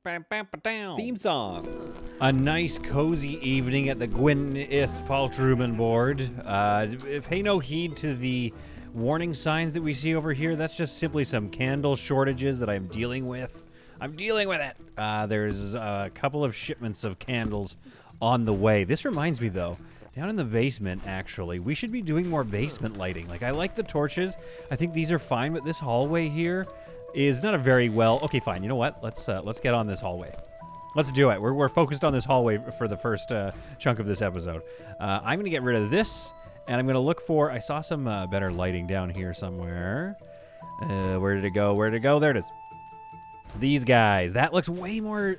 Theme song. A nice, cozy evening at the Gwyneth Paltrow board. Pay no heed to the warning signs that we see over here. That's just simply some candle shortages that I'm dealing with. I'm dealing with it. There's a couple of shipments of candles on the way. This reminds me, though, down in the basement, actually, we should be doing more basement lighting. Like, I like the torches. I think these are fine, but this hallway here is not a very well... Okay, fine. You know what? Let's get on this hallway. Let's do it. We're focused on this hallway for the first chunk of this episode. I'm going to get rid of this, and I'm going to look for... I saw some better lighting down here somewhere. Where did it go? Where did it go? There it is. These guys. That looks way more,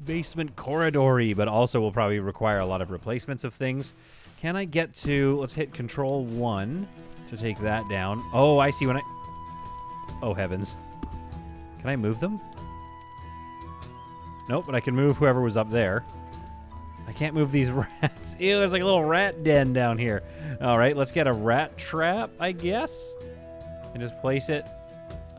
basement corridory, but also will probably require a lot of replacements of things. Can I get to... Let's hit Control 1 to take that down. Oh, I see when I... Oh, heavens. Can I move them? Nope, but I can move whoever was up there. I can't move these rats. Ew, there's like a little rat den down here. All right, let's get a rat trap, I guess. And just place it.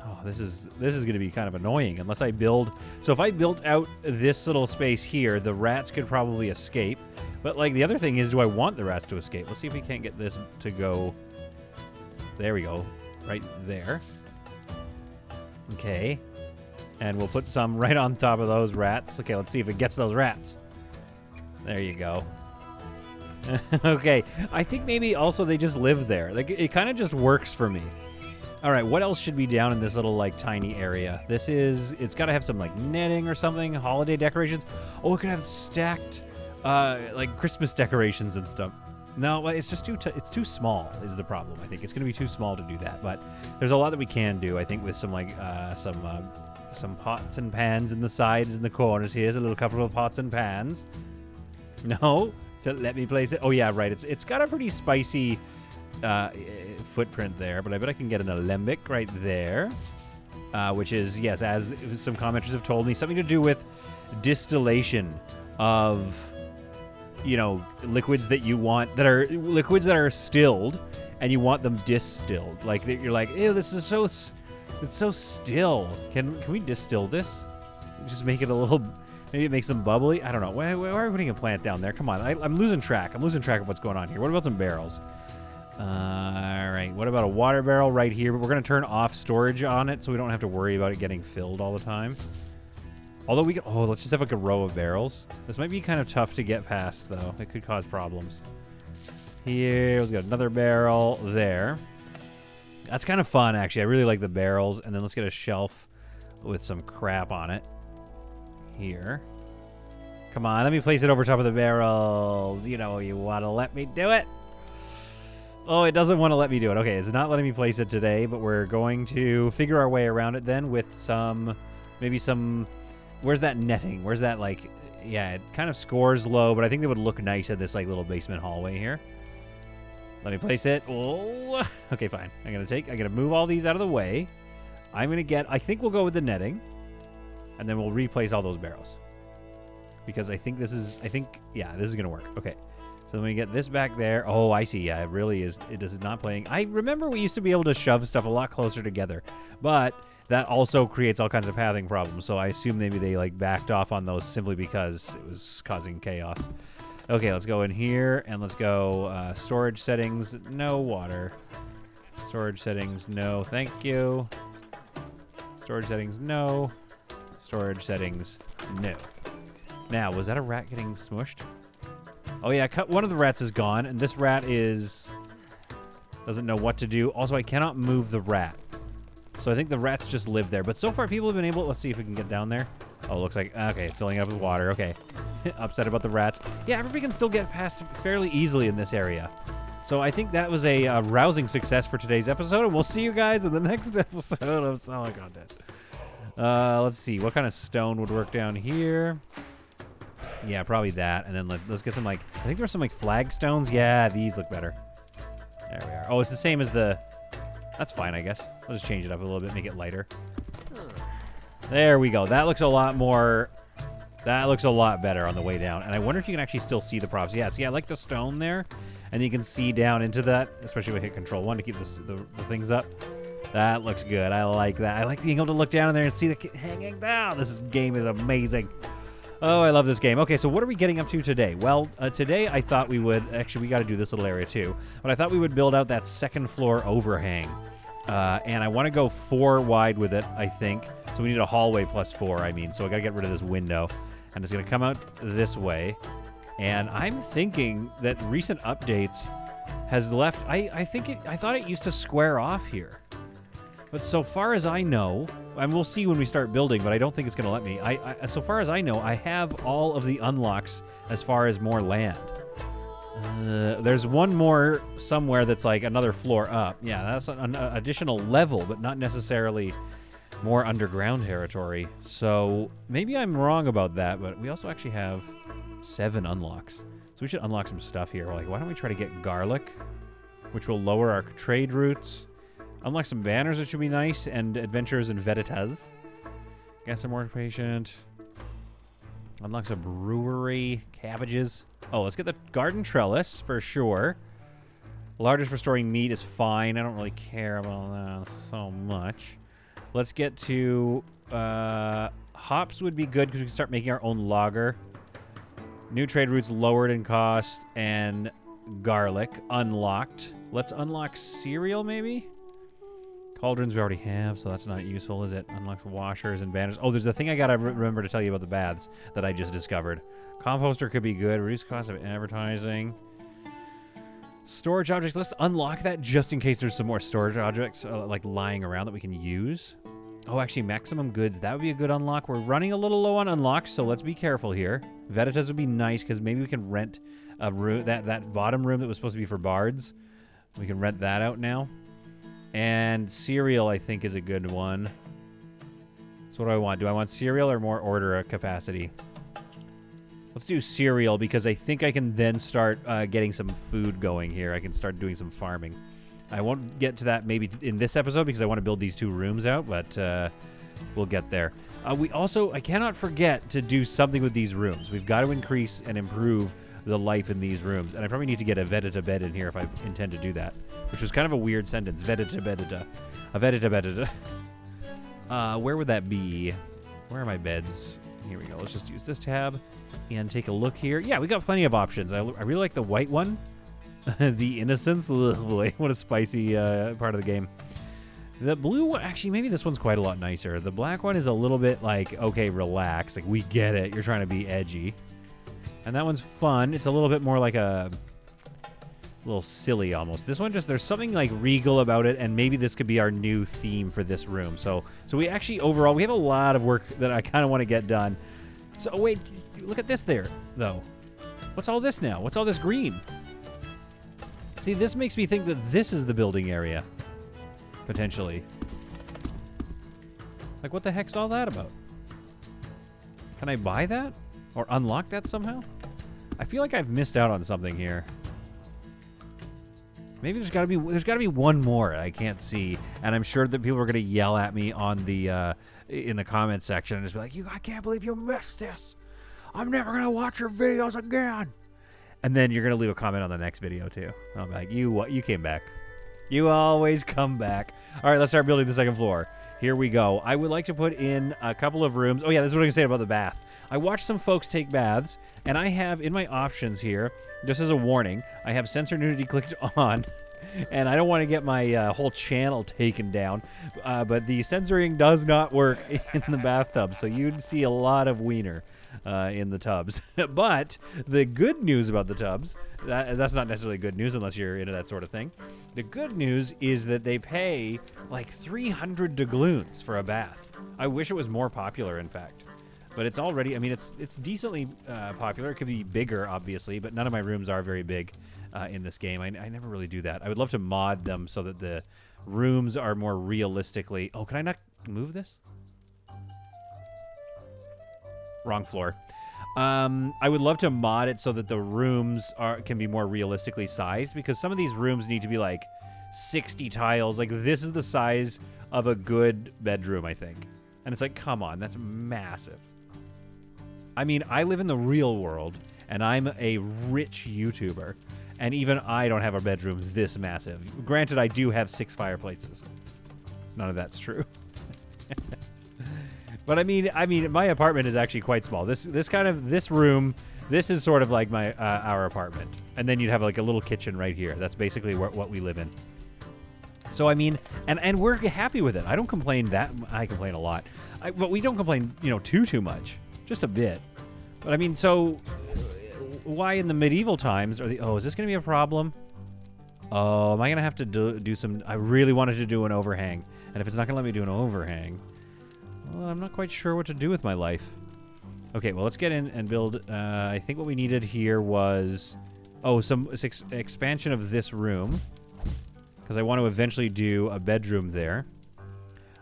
Oh, this is going to be kind of annoying unless I build. So if I built out this little space here, the rats could probably escape. But like the other thing is, do I want the rats to escape? Let's see if we can't get this to go. There we go. Right there. Okay. And we'll put some right on top of those rats. Okay, let's see if it gets those rats. There you go. Okay. I think maybe also they just live there. Like, it kind of just works for me. All right, what else should be down in this little, like, tiny area? It's got to have some, like, netting or something, holiday decorations. Oh, it could have stacked, like, Christmas decorations and stuff. No, it's just it's too small is the problem, I think. It's going to be too small to do that, but there's a lot that we can do, I think, with some, like, some pots and pans in the sides and the corners. Here's a little couple of pots and pans. No? So let me place it. Oh, yeah, right. It's got a pretty spicy footprint there, but I bet I can get an alembic right there, which is, yes, as some commenters have told me, something to do with distillation of, liquids that you want, that are liquids that are stilled, and you want them distilled. Like, you're like, ew, this is so... It's so still. Can we distill this? Just make it a little... Maybe it makes them bubbly? I don't know. Why are we putting a plant down there? Come on. I'm losing track. I'm losing track of what's going on here. What about some barrels? All right. What about a water barrel right here? But we're going to turn off storage on it so we don't have to worry about it getting filled all the time. Although we can... Oh, let's just have like a row of barrels. This might be kind of tough to get past, though. It could cause problems. Here. We've got another barrel there. That's kind of fun, actually. I really like the barrels. And then let's get a shelf with some crap on it. Here. Come on, let me place it over top of the barrels. You want to let me do it. Oh, it doesn't want to let me do it. Okay, it's not letting me place it today, but we're going to figure our way around it then with maybe some... Where's that netting? Where's that, like... Yeah, it kind of scores low, but I think it would look nice at this, like, little basement hallway here. Let me place it. Oh, okay, fine. I'm going to move all these out of the way. I think we'll go with the netting. And then we'll replace all those barrels. Because I think this is going to work. Okay. So let me get this back there. Oh, I see. Yeah, it really is. It is not playing. I remember we used to be able to shove stuff a lot closer together. But that also creates all kinds of pathing problems. So I assume maybe they, like, backed off on those simply because it was causing chaos. Okay, let's go in here, and let's go storage settings, no water. Storage settings, no, thank you. Storage settings, no. Storage settings, no. Now, was that a rat getting smushed? Oh, yeah, one of the rats is gone, and this rat doesn't know what to do. Also, I cannot move the rat. So I think the rats just live there. But so far, people have been able... Let's see if we can get down there. Oh, looks like... Okay, filling it up with water. Okay. Upset about the rats. Yeah, everybody can still get past fairly easily in this area. So I think that was a rousing success for today's episode, and we'll see you guys in the next episode of Solid Content. Let's see. What kind of stone would work down here? Yeah, probably that. And then let's get some, like... I think there's some, like, flagstones. Yeah, these look better. There we are. Oh, it's the same as the... That's fine, I guess. We'll just change it up a little bit, make it lighter. There we go. That looks a lot more... That looks a lot better on the way down. And I wonder if you can actually still see the props. Yeah, see, I like the stone there. And you can see down into that, especially if I hit Control 1 to keep the things up. That looks good. I like that. I like being able to look down in there and see the kid hanging down. Game is amazing. Oh, I love this game. Okay, so what are we getting up to today? Well, today I thought we would... Actually, we got to do this little area too. But I thought we would build out that second floor overhang. And I want to go 4 wide with it, I think. So we need a hallway plus 4, I mean. So I got to get rid of this window. And it's going to come out this way. And I'm thinking that recent updates has left... I thought it used to square off here. But so far as I know, and we'll see when we start building, but I don't think it's going to let me. So far as I know, I have all of the unlocks as far as more land. There's one more somewhere that's like another floor up. Yeah, that's an additional level, but not necessarily more underground territory. So maybe I'm wrong about that, but we also actually have 7 unlocks. So we should unlock some stuff here. We're like, why don't we try to get garlic, which will lower our trade routes. Unlock some banners, which would be nice, and adventures and veritas. Get some more patient. Unlock some brewery, cabbages. Oh, let's get the garden trellis for sure. Largest for storing meat is fine. I don't really care about that so much. Let's get to hops would be good because we can start making our own lager. New trade routes lowered in cost, and garlic unlocked. Let's unlock cereal maybe. Cauldrons we already have, so that's not useful, is it? Unlocks washers and banners. Oh, there's the thing I gotta remember to tell you about the baths that I just discovered. Composter could be good. Reduce cost of advertising. Storage objects. Let's unlock that just in case there's some more storage objects like lying around that we can use. Oh, actually, maximum goods. That would be a good unlock. We're running a little low on unlocks, so let's be careful here. Veritas would be nice because maybe we can rent a room. That bottom room that was supposed to be for bards. We can rent that out now. And cereal, I think, is a good one. So what do I want? Do I want cereal or more order capacity? Let's do cereal because I think I can then start getting some food going here. I can start doing some farming. I won't get to that maybe in this episode because I want to build these 2 rooms out, but we'll get there. I cannot forget to do something with these rooms. We've got to increase and improve the life in these rooms. And I probably need to get a vedita bed in here if I intend to do that. Which was kind of a weird sentence. Vedita bedita. A vedita bedita. Where would that be? Where are my beds? Here we go. Let's just use this tab and take a look here. Yeah, we got plenty of options. I really like the white one. The innocence. Ugh, boy, what a spicy part of the game. The blue one, actually, maybe this one's quite a lot nicer. The black one is a little bit like, okay, relax. Like, we get it. You're trying to be edgy. And that one's fun. It's a little bit more like a little silly almost. This one there's something like regal about it, and maybe this could be our new theme for this room. So we actually, overall, we have a lot of work that I kind of want to get done. So, wait, look at this there, though. What's all this now? What's all this green? See, this makes me think that this is the building area. Potentially. Like, what the heck's all that about? Can I buy that? Or unlock that somehow? I feel like I've missed out on something here. Maybe there's got to be one more I can't see, and I'm sure that people are going to yell at me on the in the comment section and just be like, I can't believe you missed this. I'm never going to watch your videos again." And then you're going to leave a comment on the next video too. I'll be like, "You came back. You always come back." All right, let's start building the second floor. Here we go. I would like to put in a couple of rooms. Oh yeah, this is what I can say about the bath. I watched some folks take baths, and I have in my options here, just as a warning, I have censor nudity clicked on, and I don't want to get my whole channel taken down, but the censoring does not work in the bathtub, so you'd see a lot of wiener in the tubs. But the good news about the tubs, that's not necessarily good news unless you're into that sort of thing. The good news is that they pay like 300 dougloons for a bath. I wish it was more popular, in fact. But it's already, I mean, it's decently popular. It could be bigger, obviously, but none of my rooms are very big in this game. I never really do that. I would love to mod them so that the rooms are more realistically... Oh, can I not move this? Wrong floor. I would love to mod it so that the rooms can be more realistically sized, because some of these rooms need to be like 60 tiles. Like, this is the size of a good bedroom, I think. And it's like, come on, that's massive. I mean, I live in the real world, and I'm a rich YouTuber, and even I don't have a bedroom this massive. Granted, I do have 6 fireplaces. none of that's true. But I mean, my apartment is actually quite small. This room, this is sort of like my our apartment, and then you'd have like a little kitchen right here. That's basically what we live in. So I mean, and we're happy with it. I don't complain that. I complain a lot, but we don't complain, too much, just a bit. But I mean, so why in the medieval times is this going to be a problem? Oh, am I going to have to do some? I really wanted to do an overhang, and if it's not going to let me do an overhang, well, I'm not quite sure what to do with my life. Okay, well, let's get in and build. I think what we needed here was, some expansion of this room, because I want to eventually do a bedroom there.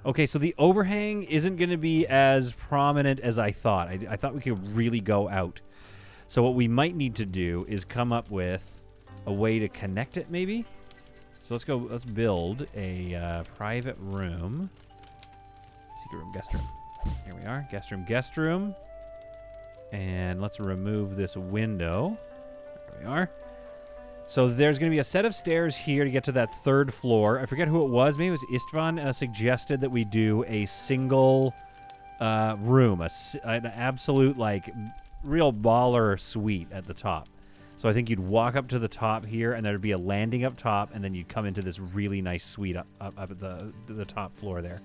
Okay, so the overhang isn't going to be as prominent as I thought. I thought we could really go out. So what we might need to do is come up with a way to connect it, maybe? So let's build a private room. Secret room, guest room. Here we are, guest room. And let's remove this window. There we are. So there's going to be a set of stairs here to get to that third floor. I forget who it was. Maybe it was Istvan suggested that we do a single room, an absolute, like, real baller suite at the top. So I think you'd walk up to the top here, and there'd be a landing up top, and then you'd come into this really nice suite up at the top floor there.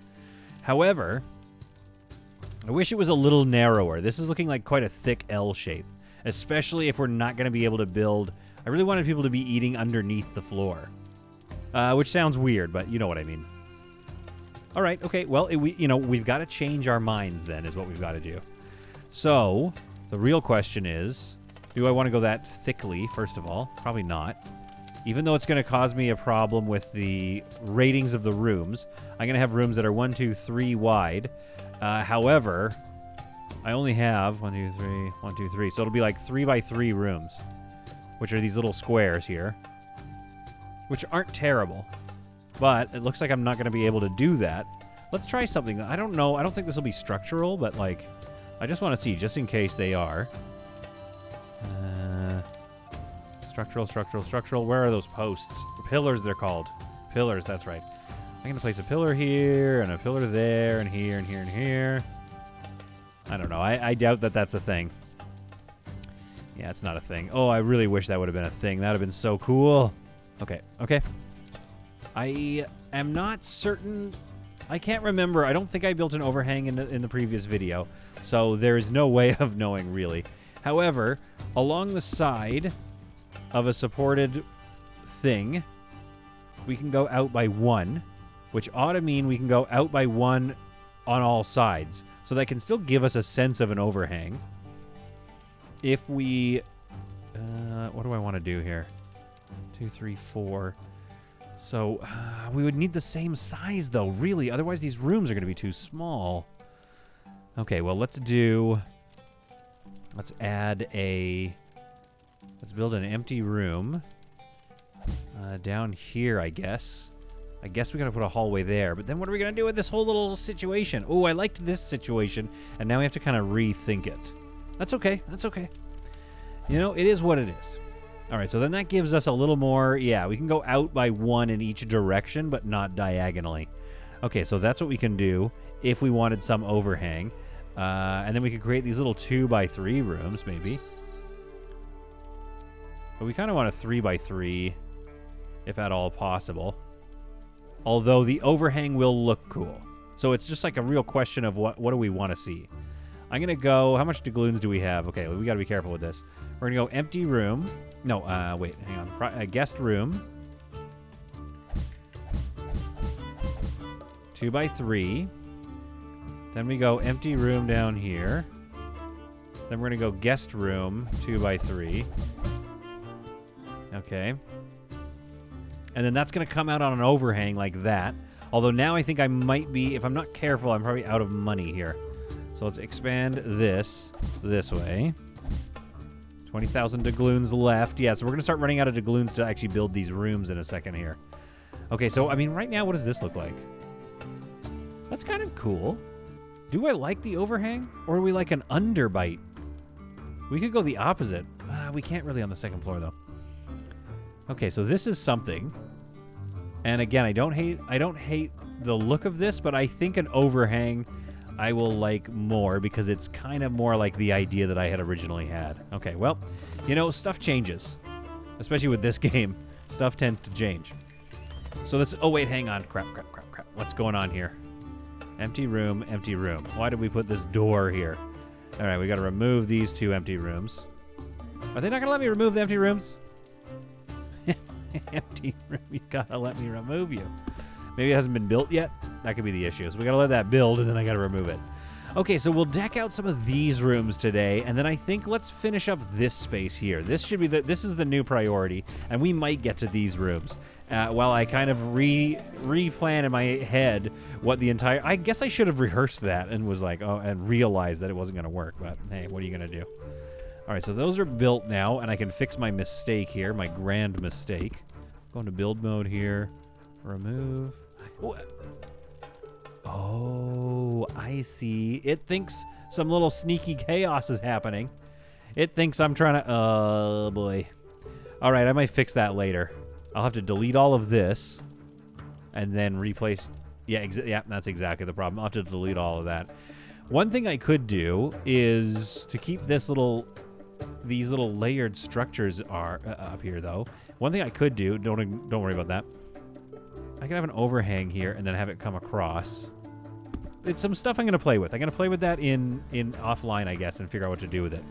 However, I wish it was a little narrower. This is looking like quite a thick L shape, especially if we're not going to be able to build... I really wanted people to be eating underneath the floor, which sounds weird, but you know what I mean. All right, okay, well, we've got to change our minds then is what we've got to do. So the real question is, do I want to go that thickly, first of all? Probably not. Even though it's going to cause me a problem with the ratings of the rooms, I'm going to have rooms that are 1, 2, 3 wide. However, I only have 1, 2, 3, 1, 2, 3. So it'll be like 3 by 3 rooms, which are these little squares here, which aren't terrible. But it looks like I'm not going to be able to do that. Let's try something. I don't know. I don't think this will be structural, but, like, I just want to see, just in case they are. Structural. Where are those posts? Pillars, they're called. Pillars, that's right. I'm going to place a pillar here, and a pillar there, and here, and here, and here. I don't know. I doubt that that's a thing. Yeah, it's not a thing. Oh, I really wish that would have been a thing. That would have been so cool. Okay. I am not certain. I can't remember. I don't think I built an overhang in the previous video, so there is no way of knowing, really. However, along the side of a supported thing, we can go out by 1, which ought to mean we can go out by 1 on all sides. So that can still give us a sense of an overhang. If we... what do I want to do here? 2, 3, 4. So we would need the same size, though, really. Otherwise, these rooms are going to be too small. Okay, well, let's add a... Let's build an empty room down here, I guess. I guess we got to put a hallway there. But then what are we going to do with this whole little situation? Oh, I liked this situation, and now we have to kind of rethink it. That's okay. It is what it is. All right, so then that gives us a little more... Yeah, we can go out by 1 in each direction, but not diagonally. Okay, so that's what we can do if we wanted some overhang. And then we could create these little 2 by 3 rooms, maybe. But we kind of want a 3 by 3, if at all possible. Although the overhang will look cool. So it's just like a real question of what do we want to see. I'm going to go... How much dougloons do we have? Okay, we got to be careful with this. We're going to go empty room. No, wait, hang on. Guest room. 2 by 3. Then we go empty room down here. Then we're going to go guest room, 2 by 3. Okay. And then that's going to come out on an overhang like that. Although now I think I might be, if I'm not careful, I'm probably out of money here. So let's expand this way. 20,000 dougloons left. Yeah, so we're going to start running out of dougloons to actually build these rooms in a second here. Okay, so, I mean, right now, what does this look like? That's kind of cool. Do I like the overhang? Or do we like an underbite? We could go the opposite. We can't really on the second floor, though. Okay, so this is something. And again, I don't hate the look of this, but I think an overhang I will like more because it's kind of more like the idea that I had originally had. Okay, well, you know, stuff changes. Especially with this game. Stuff tends to change. So let's... Oh, wait, hang on. Crap. What's going on here? Empty room, empty room. Why did we put this door here? All right, we got to remove these 2 empty rooms. Are they not going to let me remove the empty rooms? Empty room, you got to let me remove you. Maybe it hasn't been built yet? That could be the issue. So we got to let that build, and then I got to remove it. Okay, so we'll deck out some of these rooms today, and then I think let's finish up this space here. This should be this is the new priority, and we might get to these rooms. While I kind of replan in my head what the entire... I guess I should have rehearsed that and was like, oh, and realized that it wasn't going to work, but hey, what are you going to do? All right, so those are built now, and I can fix my mistake here, my grand mistake. Go into build mode here. Remove. Oh, I see. It thinks some little sneaky chaos is happening. It thinks I'm trying to... Oh, boy. All right, I might fix that later. I'll have to delete all of this and then replace... Yeah, that's exactly the problem. I'll have to delete all of that. One thing I could do is to keep these little layered structures are up here, though. One thing I could do, don't worry about that. I can have an overhang here and then have it come across. It's some stuff I'm going to play with. I'm going to play with that in offline, I guess, and figure out what to do with it.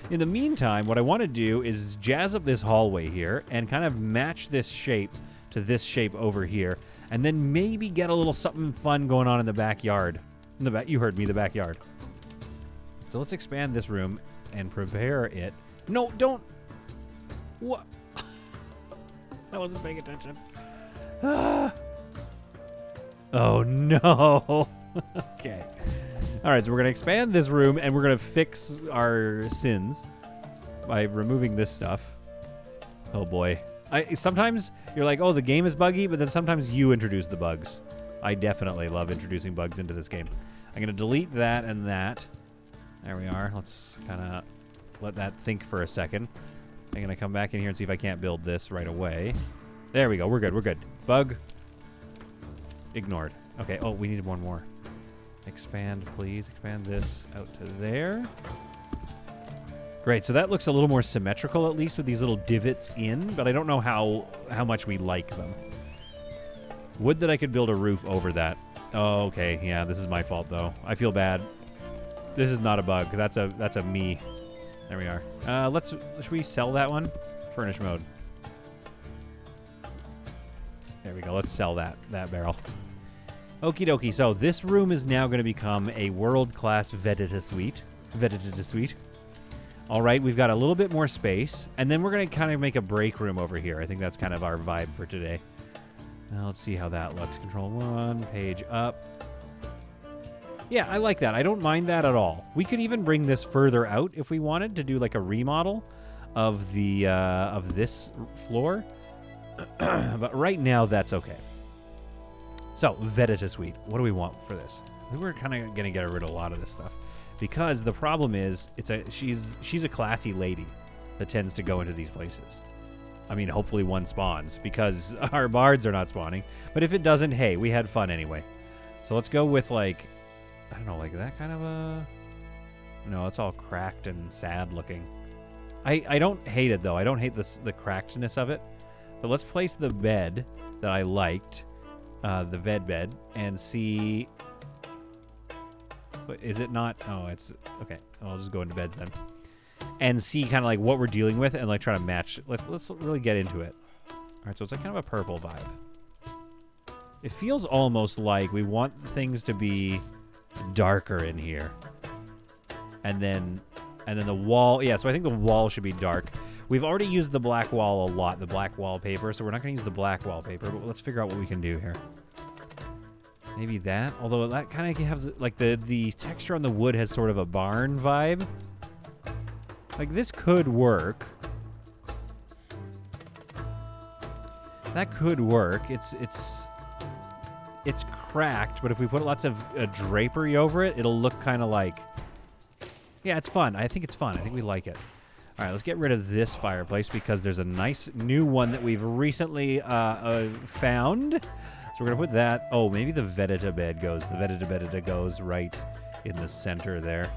In the meantime, what I want to do is jazz up this hallway here and kind of match this shape to this shape over here, and then maybe get a little something fun going on in the backyard. You heard me, the backyard. So let's expand this room and prepare it. No, don't. What? I wasn't paying attention. Oh, no. Okay. All right, so we're going to expand this room, and we're going to fix our sins by removing this stuff. Oh, boy. Sometimes you're like, oh, the game is buggy, but then sometimes you introduce the bugs. I definitely love introducing bugs into this game. I'm going to delete that and that. There we are. Let's kind of let that think for a second. I'm going to come back in here and see if I can't build this right away. There we go. We're good. We're good. Bug. Ignored. Okay. Oh, we needed one more. Expand, please. Expand this out to there. Great. So that looks a little more symmetrical, at least, with these little divots in, but I don't know how much we like them. Would that I could build a roof over that. Oh, okay. Yeah, this is my fault, though. I feel bad. This is not a bug. That's a me. There we are. Should we sell that one? Furnish mode. There we go. Let's sell that barrel. Okie dokie. So this room is now going to become a world-class Vedita suite. All right, we've got a little bit more space, and then we're going to kind of make a break room over here. I think that's kind of our vibe for today. Now let's see how that looks. Control 1, page up. Yeah, I like that. I don't mind that at all. We could even bring this further out if we wanted to do like a remodel of the of this floor. But right now, that's okay. So, Vedita Suite. What do we want for this? I think we're kind of going to get rid of a lot of this stuff. Because the problem is, she's a classy lady that tends to go into these places. I mean, hopefully one spawns, because our bards are not spawning. But if it doesn't, hey, we had fun anyway. So let's go with, like, I don't know, like that kind of a... No, it's all cracked and sad looking. I don't hate it, though. I don't hate the crackedness of it. But let's place the bed that I liked, the bed, and see... Is it not? Oh, it's... Okay, I'll just go into beds then. And see kind of like what we're dealing with and like try to match. Let's really get into it. All right, so it's like kind of a purple vibe. It feels almost like we want things to be darker in here. And then the wall... Yeah, so I think the wall should be dark. We've already used the black wall a lot, the black wallpaper, so we're not going to use the black wallpaper, but let's figure out what we can do here. Maybe that, although that kind of has, like, the texture on the wood has sort of a barn vibe. Like, this could work. That could work. It's cracked, but if we put lots of drapery over it, it'll look kind of like... Yeah, it's fun. I think it's fun. I think we like it. All right, let's get rid of this fireplace because there's a nice new one that we've recently found. So we're going to put that. Oh, maybe the Vedita bed goes. The Vedita goes right in the center there.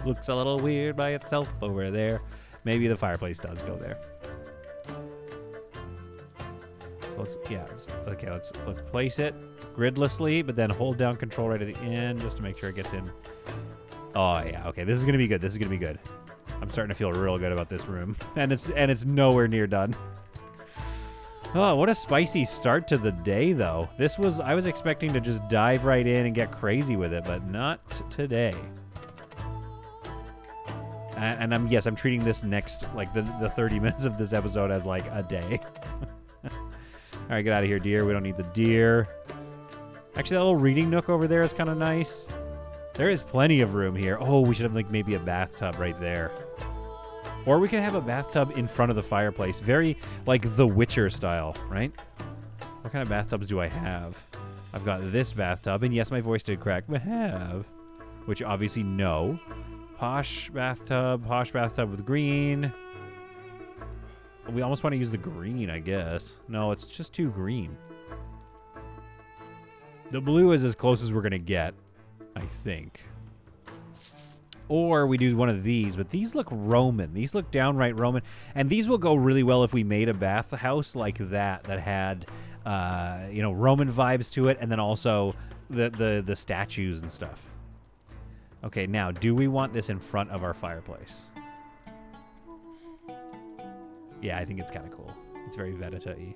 Looks a little weird by itself over there. Maybe the fireplace does go there. So let's place it gridlessly, but then hold down control right at the end just to make sure it gets in. Oh yeah, okay. This is gonna be good. This is gonna be good. I'm starting to feel real good about this room, and it's nowhere near done. Oh, what a spicy start to the day, though. I was expecting to just dive right in and get crazy with it, but not today. And I'm treating this next, like, the 30 minutes of this episode as, like, a day. All right, get out of here, deer. We don't need the deer. Actually, that little reading nook over there is kind of nice. There is plenty of room here. Oh, we should have, like, maybe a bathtub right there. Or we could have a bathtub in front of the fireplace. Very, like, The Witcher style, right? What kind of bathtubs do I have? I've got this bathtub, and yes, my voice did crack. But have, which obviously no. Posh bathtub with green. We almost want to use the green, I guess. No, it's just too green. The blue is as close as we're going to get, I think. Or we do one of these, but these look Roman. These look downright Roman. And these will go really well if we made a bathhouse like that had, Roman vibes to it, and then also the statues and stuff. Okay, now, do we want this in front of our fireplace? Yeah, I think it's kind of cool. It's very Vedita-y.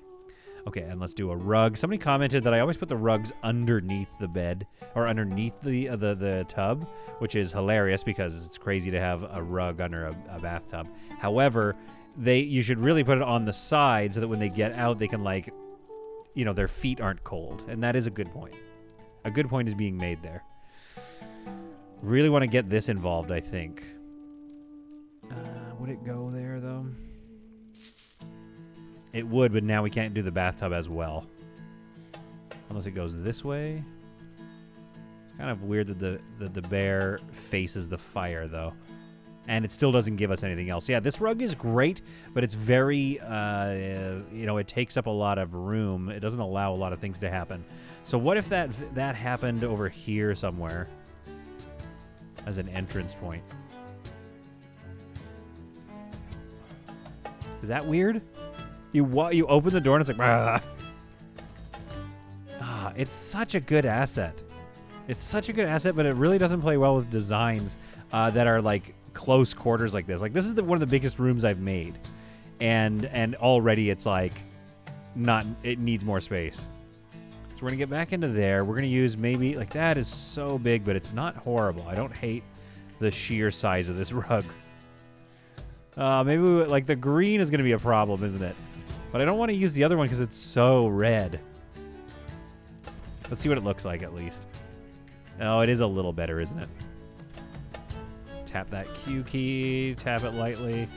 Okay, and let's do a rug. Somebody commented that I always put the rugs underneath the bed or underneath the tub, which is hilarious because it's crazy to have a rug under a bathtub. However, you should really put it on the side so that when they get out, they can, like, their feet aren't cold. And that is a good point. A good point is being made there. Really want to get this involved, I think. Would it go there, though? It would, but now we can't do the bathtub as well. Unless it goes this way. It's kind of weird that the bear faces the fire, though. And it still doesn't give us anything else. Yeah, this rug is great, but it's very, it takes up a lot of room. It doesn't allow a lot of things to happen. So what if that happened over here somewhere as an entrance point? Is that weird? You open the door and it's like, it's such a good asset. It's such a good asset, but it really doesn't play well with designs that are like close quarters like this. Like this is one of the biggest rooms I've made, and already it's like it needs more space. So we're gonna get back into there. We're gonna use maybe like that is so big, but it's not horrible. I don't hate the sheer size of this rug. Maybe like the green is gonna be a problem, isn't it? But I don't want to use the other one because it's so red. Let's see what it looks like at least. Oh, it is a little better, isn't it? Tap that Q key. Tap it lightly.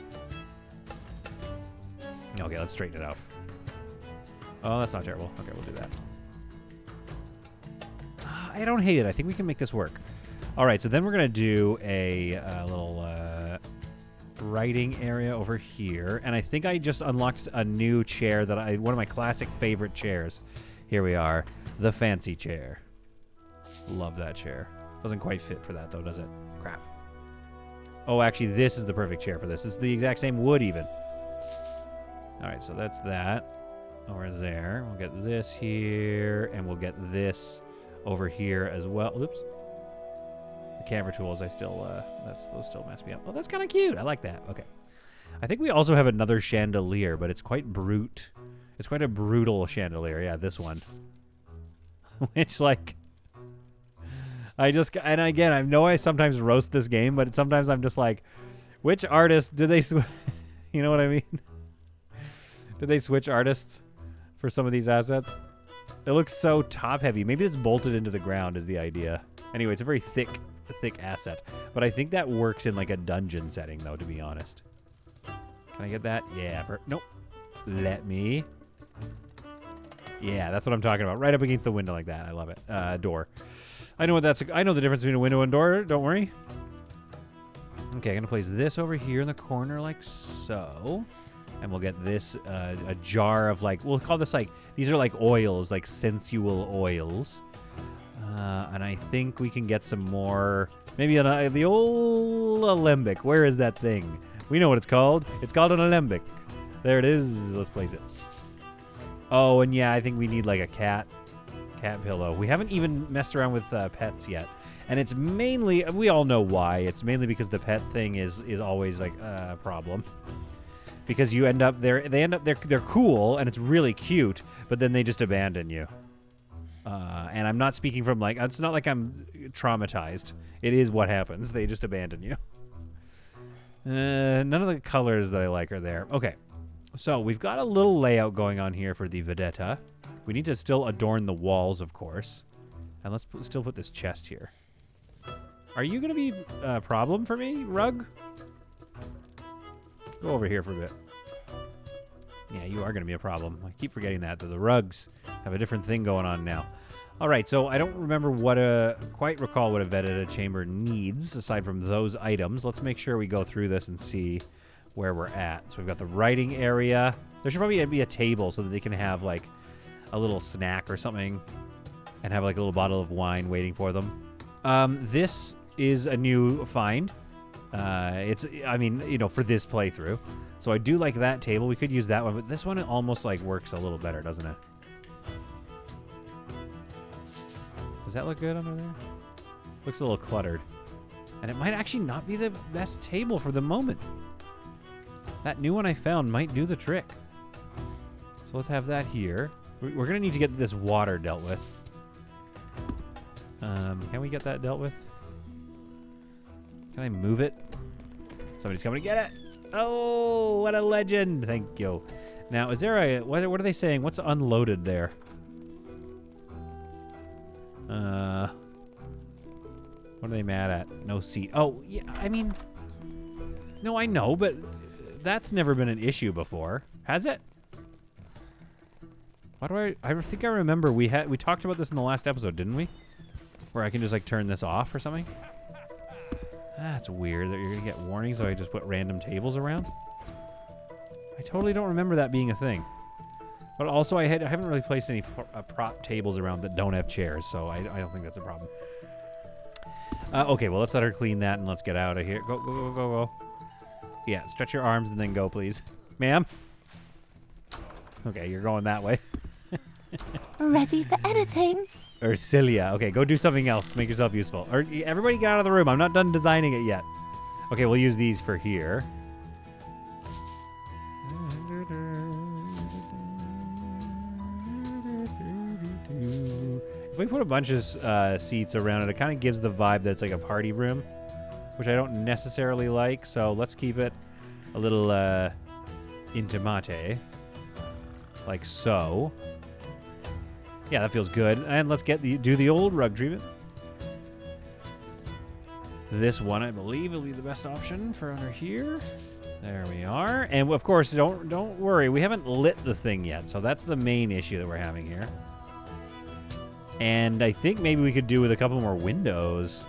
Okay, let's straighten it out. Oh, that's not terrible. Okay, we'll do that. I don't hate it. I think we can make this work. All right, so then we're going to do a little writing area over here. And I think I just unlocked a new chair one of my classic favorite chairs. Here we are. The fancy chair. Love that chair. Doesn't quite fit for that, though, does it? Crap. Oh, actually, this is the perfect chair for this. It's the exact same wood, even. All right, so that's that. Over there. We'll get this here, and we'll get this over here as well. Oops. The camera tools, those still mess me up. Oh, that's kind of cute. I like that. Okay. I think we also have another chandelier, but it's quite brute. It's quite a brutal chandelier. Yeah, this one. Which, like... and again, I know I sometimes roast this game, but sometimes I'm just like, which artist did they you know what I mean? Did they switch artists for some of these assets? It looks so top heavy. Maybe it's bolted into the ground is the idea. Anyway, it's a very thick asset. But I think that works in like a dungeon setting, though, to be honest. Can I get that? Yeah. Nope. Let me. Yeah, that's what I'm talking about. Right up against the window like that. I love it. Door. I know the difference between a window and door. Don't worry. Okay, I'm gonna place this over here in the corner like so. And we'll get this, a jar of like, we'll call this like, these are like oils, like sensual oils. And I think we can get some more, maybe the old alembic. Where is that thing? We know what it's called. It's called an alembic. There it is. Let's place it. Oh, and yeah, I think we need like a cat pillow. We haven't even messed around with pets yet. And it's mainly, we all know why. It's mainly because the pet thing is always like a problem. Because you end up, they're cool and it's really cute, but then they just abandon you. And I'm not speaking from like, it's not like I'm traumatized. It is what happens. They just abandon you. None of the colors that I like are there. Okay. So we've got a little layout going on here for the Vedetta. We need to still adorn the walls, of course. And let's still put this chest here. Are you going to be a problem for me, rug? Go over here for a bit. Yeah, you are going to be a problem. I keep forgetting that. The rugs have a different thing going on now. All right, so I don't remember quite recall what a Vedetta chamber needs, aside from those items. Let's make sure we go through this and see where we're at. So we've got the writing area. There should probably be a table so that they can have, like, a little snack or something and have, like, a little bottle of wine waiting for them. This is a new find. I mean, you know, for this playthrough. So I do like that table. We could use that one, but this one almost, like, works a little better, doesn't it? Does that look good under there? Looks a little cluttered. And it might actually not be the best table for the moment. That new one I found might do the trick. So let's have that here. We're going to need to get this water dealt with. Can we get that dealt with? Can I move it? Somebody's coming to get it. Oh, what a legend. Thank you. Now, is there a... What are they saying? What's unloaded there? What are they mad at? No seat. Oh, yeah, I mean... No, I know, but that's never been an issue before. Has it? Why do I think I remember we talked about this in the last episode, didn't we? Where I can just, like, turn this off or something? That's weird that you're going to get warnings if I just put random tables around. I totally don't remember that being a thing. But also, I haven't really placed any prop tables around that don't have chairs, so I don't think that's a problem. Okay, well, let's let her clean that and let's get out of here. Go, go, go, go, go. Yeah, stretch your arms and then go, please. Ma'am? Okay, you're going that way. Ready for anything? Ursilia. Okay, go do something else. Make yourself useful. Or everybody get out of the room. I'm not done designing it yet. Okay, we'll use these for here. If we put a bunch of seats around it, it kind of gives the vibe that it's like a party room, which I don't necessarily like. So let's keep it a little intimate, like so. Yeah, that feels good. And let's do the old rug treatment. This one, I believe, will be the best option for under here. There we are. And of course, don't worry, we haven't lit the thing yet, so that's the main issue that we're having here. And I think maybe we could do with a couple more windows.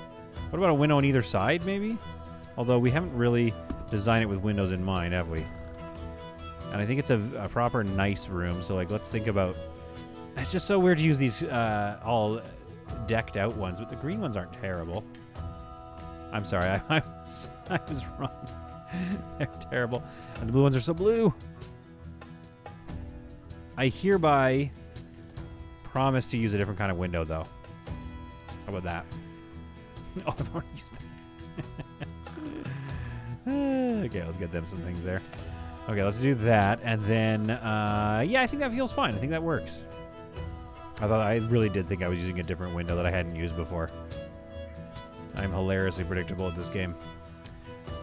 What about a window on either side, maybe? Although we haven't really designed it with windows in mind, have we? And I think it's a proper nice room, so like let's think about... It's just so weird to use these all decked out ones, but the green ones aren't terrible. I'm sorry, I was wrong. They're terrible. And the blue ones are so blue. I hereby promise to use a different kind of window, though. How about that? Oh, I've already used that. Okay, let's get them some things there. Okay, let's do that. And then, yeah, I think that feels fine. I think that works. I really did think I was using a different window that I hadn't used before. I'm hilariously predictable at this game.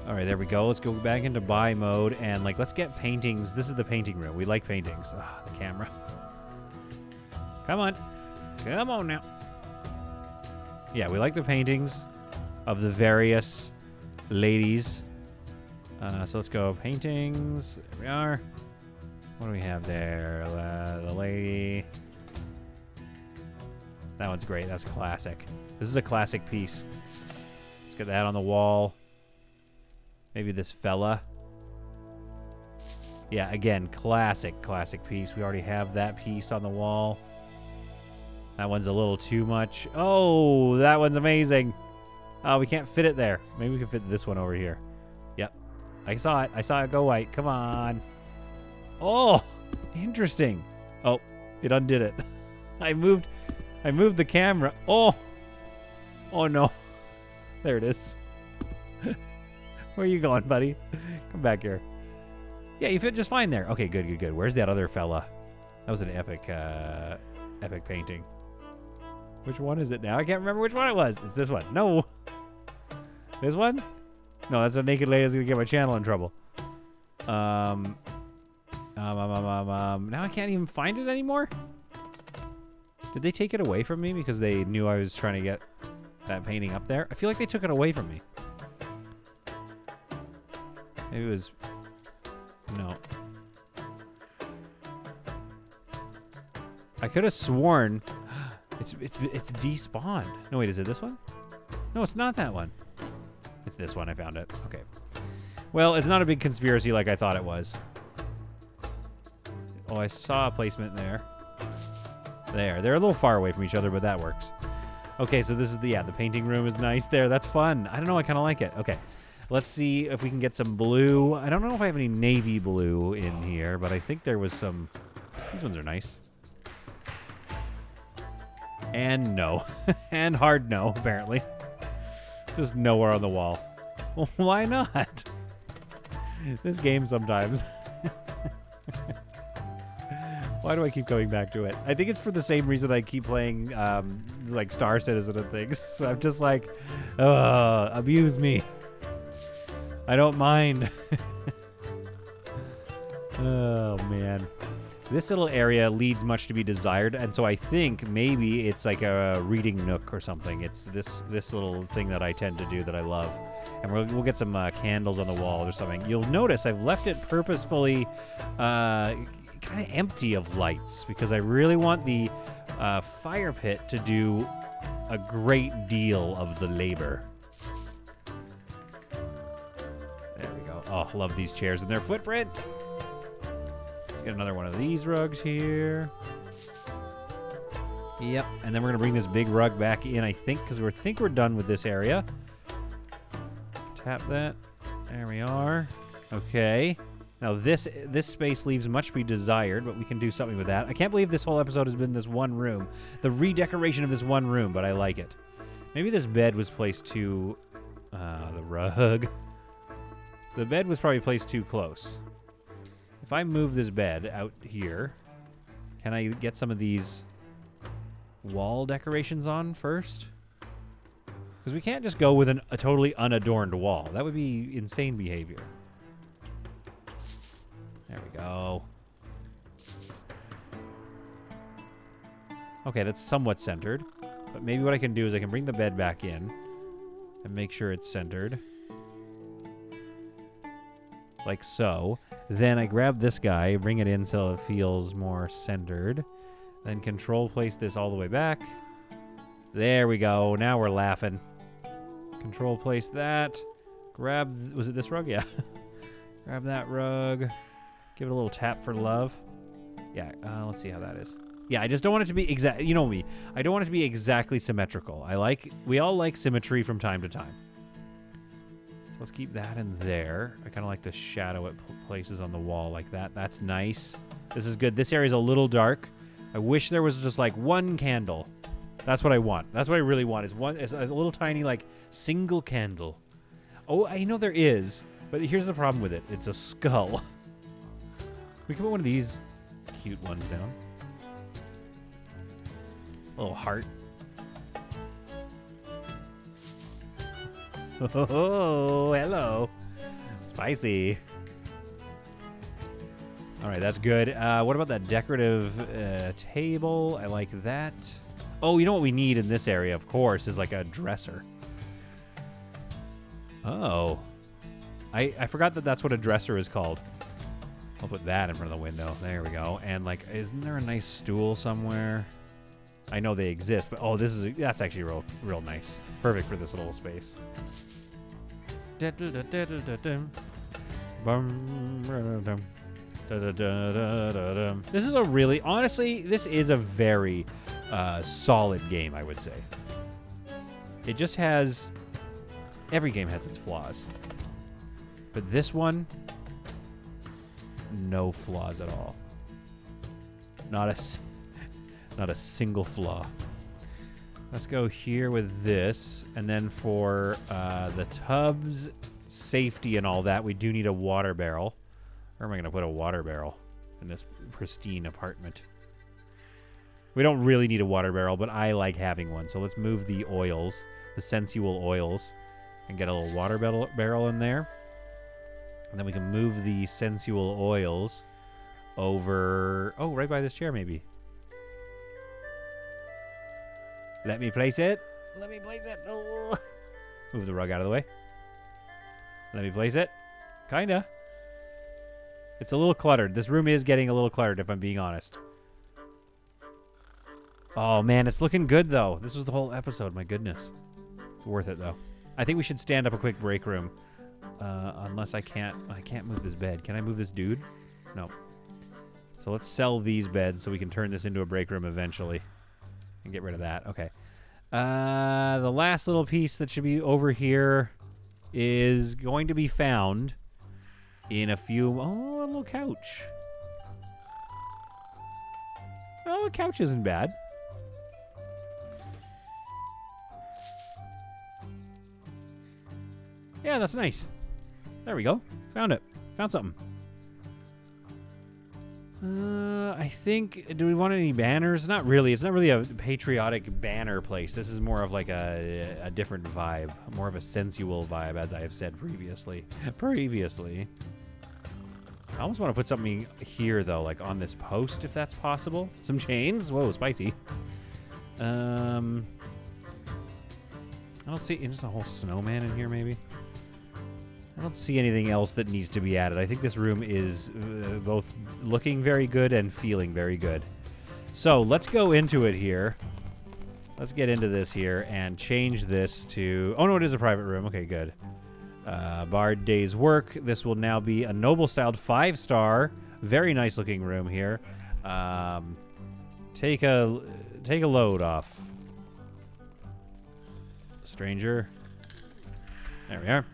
All right, there we go. Let's go back into buy mode and like let's get paintings. This is the painting room. We like paintings. Ah, the camera. Come on. Come on now. Yeah, we like the paintings of the various ladies. So let's go paintings. There we are. What do we have there? The lady. That one's great. That's classic. This is a classic piece. Let's get that on the wall. Maybe this fella. Yeah, again, classic piece. We already have that piece on the wall. That one's a little too much. Oh, that one's amazing. Oh, we can't fit it there. Maybe we can fit this one over here. Yep. I saw it. I saw it go white. Come on. Oh, interesting. Oh, it undid it. I moved the camera. Oh. Oh, no. There it is. Where are you going, buddy? Come back here. Yeah, you fit just fine there. Okay, good. Where's that other fella? That was an epic painting. Which one is it now? I can't remember which one it was. It's this one. No. This one? No, that's a naked lady that's going to get my channel in trouble. Now I can't even find it anymore? Did they take it away from me because they knew I was trying to get that painting up there? I feel like they took it away from me. Maybe it was... No. I could have sworn it's despawned. No, wait, is it this one? No, it's not that one. It's this one. I found it. Okay. Well, it's not a big conspiracy like I thought it was. Oh, I saw a placement there. There. They're a little far away from each other, but that works. Okay, so this is the painting room is nice there. That's fun. I don't know. I kind of like it. Okay. Let's see if we can get some blue. I don't know if I have any navy blue in here, but I think there was some. These ones are nice. And no. And hard no, apparently. Just nowhere on the wall. Well, why not? This game sometimes. Why do I keep going back to it? I think it's for the same reason I keep playing like Star Citizen and things. So I'm just like, abuse me. I don't mind. Oh, man. This little area leads much to be desired, and so I think maybe it's like a reading nook or something. It's this little thing that I tend to do that I love. And we'll get some candles on the wall or something. You'll notice I've left it purposefully kind of empty of lights because I really want the fire pit to do a great deal of the labor. There we go. Oh, love these chairs and their footprint. Let's get another one of these rugs here. Yep, and then we're going to bring this big rug back in, I think, because we think we're done with this area. Tap that. There we are. Okay. Now, this space leaves much to be desired, but we can do something with that. I can't believe this whole episode has been this one room. The redecoration of this one room, but I like it. Maybe this bed was placed too... the rug. The bed was probably placed too close. If I move this bed out here, can I get some of these wall decorations on first? Because we can't just go with a totally unadorned wall. That would be insane behavior. There we go. Okay, that's somewhat centered. But maybe what I can do is I can bring the bed back in and make sure it's centered. Like so. Then I grab this guy, bring it in so it feels more centered. Then control place this all the way back. There we go. Now we're laughing. Control place that. Grab... Was it this rug? Yeah. Grab that rug. Give it a little tap for love. Yeah, let's see how that is. Yeah, I just don't want it to be exact. You know me. I don't want it to be exactly symmetrical. We all like symmetry from time to time. So let's keep that in there. I kind of like to shadow it places on the wall like that. That's nice. This is good. This area is a little dark. I wish there was just like one candle. That's what I want. That's what I really want. Is a little tiny like single candle. Oh, I know there is, but here's the problem with it. It's a skull. We can put one of these cute ones down. A little heart. Oh, hello. Spicy. All right, that's good. What about that decorative table? I like that. Oh, you know what we need in this area, of course, is like a dresser. Oh. I forgot that that's what a dresser is called. I'll put that in front of the window. There we go. And like, isn't there a nice stool somewhere? I know they exist, but oh, that's actually real nice. Perfect for this little space. This is a really, honestly, this is a very solid game, I would say. It just has, every game has its flaws. But this one, no flaws at all. Not a single flaw. Let's go here with this, and then for the tubs, safety, and all that, we do need a water barrel. Where am I going to put a water barrel in this pristine apartment? We don't really need a water barrel, but I like having one. So let's move the oils, the sensual oils, and get a little water barrel in there. And then we can move the sensual oils over... Oh, right by this chair, maybe. Let me place it. Let me place it. Oh. Move the rug out of the way. Let me place it. Kinda. It's a little cluttered. This room is getting a little cluttered, if I'm being honest. Oh, man, it's looking good, though. This was the whole episode. My goodness. It's worth it, though. I think we should stand up a quick break room. Unless I can't move this bed. Can I move this dude? No. So let's sell these beds so we can turn this into a break room eventually. And get rid of that. Okay. The last little piece that should be over here is going to be found in a few... Oh, a little couch. Well, a couch isn't bad. Yeah, that's nice. There we go. Found it. Found something. I think, do we want any banners? Not really. It's not really a patriotic banner place. This is more of like a different vibe. More of a sensual vibe, as I have said previously. I almost want to put something here, though, like on this post, if that's possible. Some chains. Whoa, spicy. I don't see, just a whole snowman in here, maybe? I don't see anything else that needs to be added. I think this room is both looking very good and feeling very good. So let's go into it here. Let's get into this here and change this to... Oh, no, it is a private room. Okay, good. Bard Day's Work. This will now be a noble-styled 5-star. Very nice-looking room here. Take a load off. Stranger. There we are.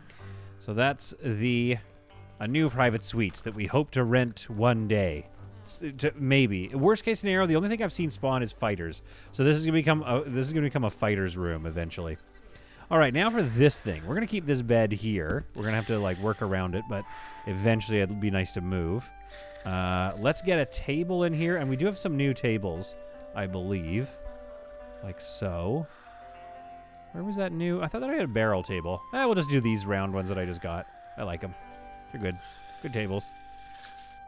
So that's a new private suite that we hope to rent one day. Maybe. Worst case scenario, the only thing I've seen spawn is fighters. So this is gonna become a fighter's room eventually. All right, now for this thing. We're gonna keep this bed here. We're gonna have to like work around it, but eventually it'll be nice to move. Let's get a table in here, and we do have some new tables, I believe, like so. Where was that new? I thought that I had a barrel table. We'll just do these round ones that I just got. I like them. They're good. Good tables.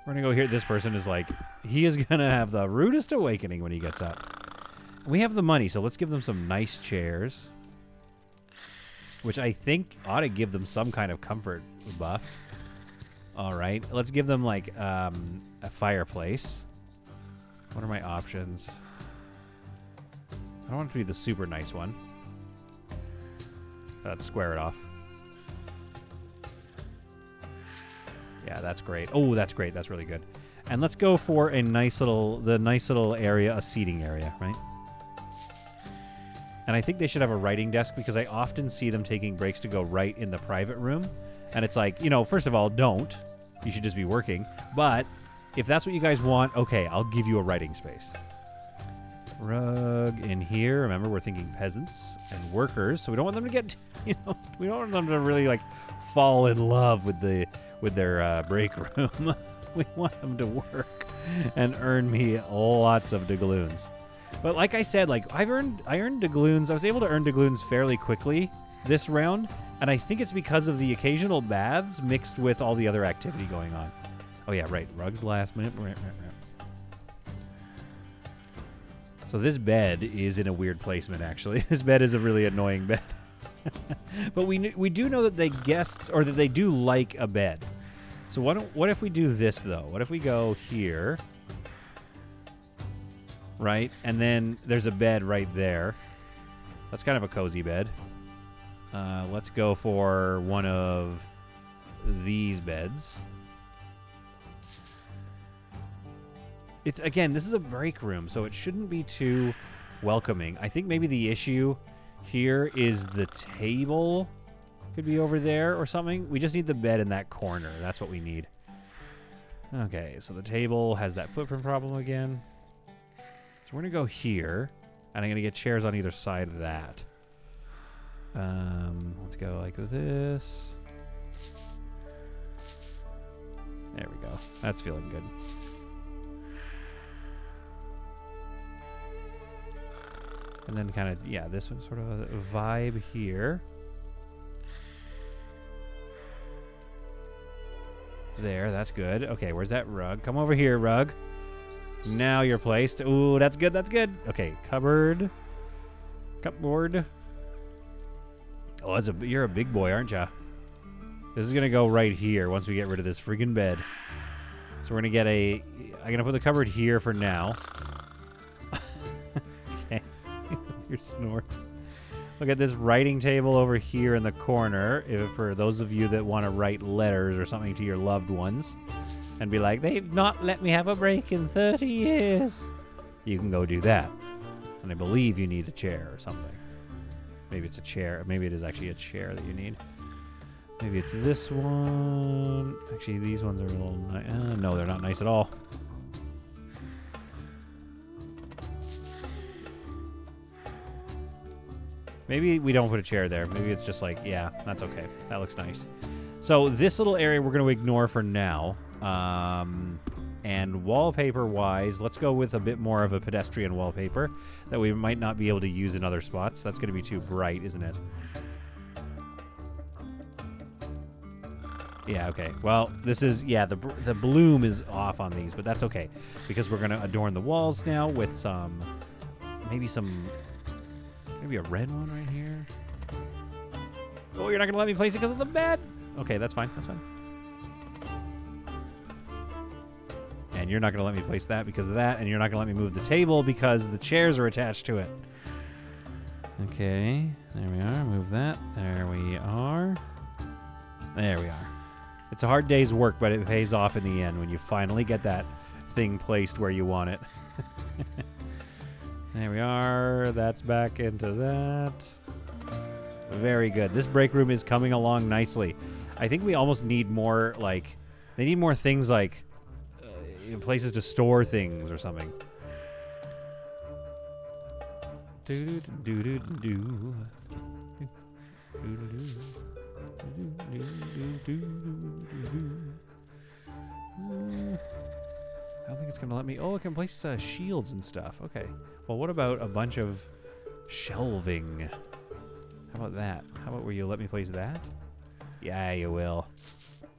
We're going to go here. This person is like, he is going to have the rudest awakening when he gets up. We have the money, so let's give them some nice chairs, which I think ought to give them some kind of comfort buff. All right. Let's give them, like, a fireplace. What are my options? I don't want it to be the super nice one. Let's square it off. Yeah, that's great. Oh, that's great. That's really good. And let's go for the nice little area, a seating area, right? And I think they should have a writing desk because I often see them taking breaks to go write in the private room. And it's like, first of all, don't. You should just be working. But if that's what you guys want, okay, I'll give you a writing space. Rug in here. Remember, we're thinking peasants and workers, so we don't want them to get, we don't want them to really like fall in love with their break room. We want them to work and earn me lots of dougloons. But like I said, like I earned dougloons. I was able to earn dougloons fairly quickly this round, and I think it's because of the occasional baths mixed with all the other activity going on. Oh yeah, right. Rugs last minute. So this bed is in a weird placement, actually. This bed is a really annoying bed. But we do know that they do like a bed. So what if we do this, though? What if we go here, right? And then there's a bed right there. That's kind of a cozy bed. Let's go for one of these beds. It's, again, this is a break room, so it shouldn't be too welcoming. I think maybe the issue here is the table could be over there or something. We just need the bed in that corner. That's what we need. Okay, so the table has that footprint problem again. So we're going to go here, and I'm going to get chairs on either side of that. Let's go like this. There we go. That's feeling good. And then kind of, yeah, this one's sort of a vibe here. There, that's good. Okay, where's that rug? Come over here, rug. Now you're placed. Ooh, that's good, that's good. Okay, cupboard. Cupboard. Oh, you're a big boy, aren't ya? This is going to go right here once we get rid of this friggin' bed. So we're going to get I'm going to put the cupboard here for now. Okay. Your snores. Look at this writing table over here in the corner. For those of you that want to write letters or something to your loved ones and be like, they've not let me have a break in 30 years. You can go do that. And I believe you need a chair or something. Maybe it's a chair. Maybe it is actually a chair that you need. Maybe it's this one. Actually, these ones are a little nice. No, they're not nice at all. Maybe we don't put a chair there. Maybe it's just like, yeah, that's okay. That looks nice. So this little area we're going to ignore for now. And wallpaper-wise, let's go with a bit more of a pedestrian wallpaper that we might not be able to use in other spots. That's going to be too bright, isn't it? Yeah, okay. Well, this is, yeah, the bloom is off on these, but that's okay. Because we're going to adorn the walls now with maybe a red one right here. Oh, you're not going to let me place it because of the bed? Okay, that's fine. That's fine. And you're not going to let me place that because of that. And you're not going to let me move the table because the chairs are attached to it. Okay, there we are. Move that. There we are. There we are. It's a hard day's work, but it pays off in the end when you finally get that thing placed where you want it. There we are. That's back into that. Very good. This break room is coming along nicely. I think we almost need more, like, they need more things like places to store things or something. I don't think it's going to let me... Oh, it can place shields and stuff. Okay. Well, what about a bunch of shelving? How about that? How about where you let me place that? Yeah, you will.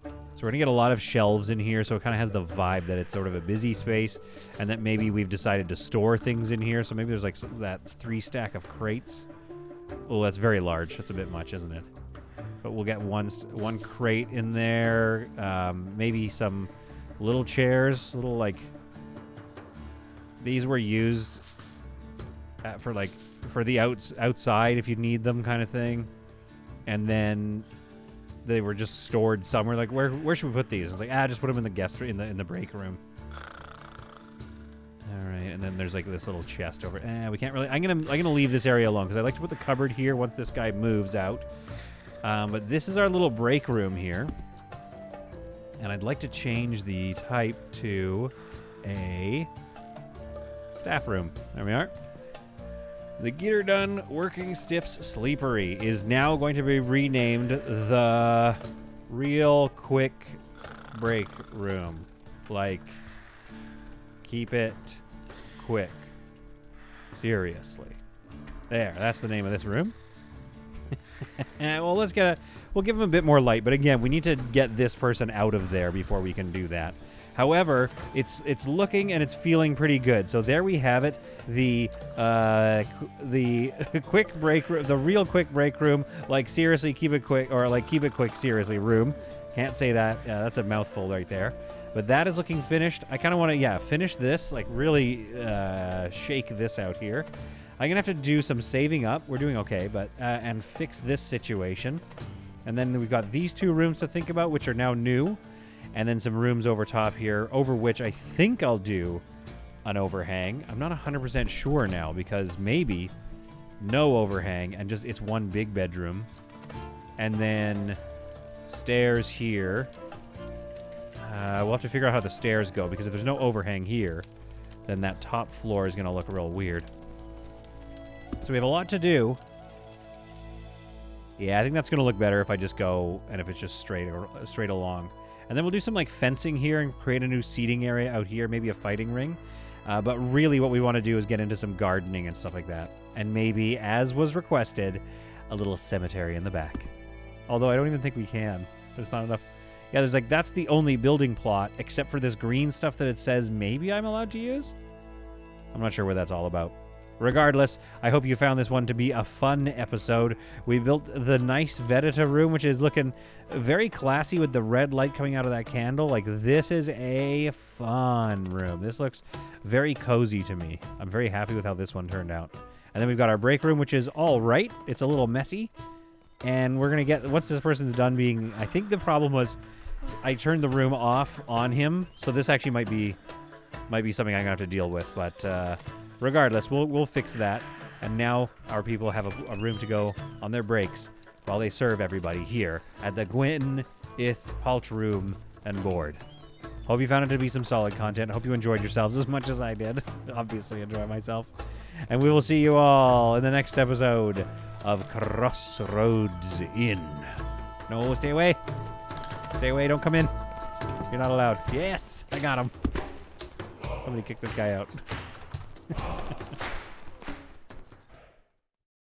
So we're going to get a lot of shelves in here, so it kind of has the vibe that it's sort of a busy space, and that maybe we've decided to store things in here. So maybe there's like that 3 stack of crates. Oh, that's very large. That's a bit much, isn't it? But we'll get one crate in there. Maybe some little chairs, little like... These were used for the outside if you need them, kind of thing. And then they were just stored somewhere. Like, where should we put these? It's like, just put them in the guest room, in the break room. All right, and then there's like this little chest over. We can't really. I'm gonna leave this area alone because I like to put the cupboard here once this guy moves out. But this is our little break room here, and I'd like to change the type to a staff room. There we are. The Gear Done Working Stiffs Sleepery is now going to be renamed the Real Quick Break Room. Like, keep it quick. Seriously. There, that's the name of this room. Well, we'll give him a bit more light, but again, we need to get this person out of there before we can do that. However, it's looking and it's feeling pretty good. So there we have it, the quick break, the real quick break room. Like, seriously, keep it quick, or like keep it quick, seriously room. Can't say that. That's a mouthful right there. But that is looking finished. I kind of want to finish this, like really shake this out here. I'm going to have to do some saving up. We're doing okay, but and fix this situation. And then we've got these 2 rooms to think about, which are now new. And then some rooms over top here, over which I think I'll do an overhang. I'm not 100% sure now, because maybe no overhang and just it's one big bedroom. And then stairs here. We'll have to figure out how the stairs go, because if there's no overhang here, then that top floor is going to look real weird. So we have a lot to do. Yeah, I think that's going to look better if I just go and if it's just straight along. And then we'll do some like fencing here and create a new seating area out here, maybe a fighting ring. But really what we want to do is get into some gardening and stuff like that. And maybe, as was requested, a little cemetery in the back. Although I don't even think we can. There's not enough. Yeah, there's like, that's the only building plot, except for this green stuff that it says maybe I'm allowed to use. I'm not sure what that's all about. Regardless, I hope you found this one to be a fun episode. We built the nice Vedita room, which is looking very classy with the red light coming out of that candle. Like, this is a fun room. This looks very cozy to me. I'm very happy with how this one turned out. And then we've got our break room, which is all right. It's a little messy. And we're going to get, once this person's done being, I think the problem was I turned the room off on him. So this actually might be something I'm going to have to deal with. But regardless, we'll fix that. And now our people have a room to go on their breaks while they serve everybody here at the Gwyn Ith Halt Room and Board. Hope you found it to be some solid content. Hope you enjoyed yourselves as much as I did. Obviously enjoy myself. And we will see you all in the next episode of Crossroads Inn. No, stay away. Stay away, don't come in. You're not allowed. Yes, I got him. Somebody kick this guy out.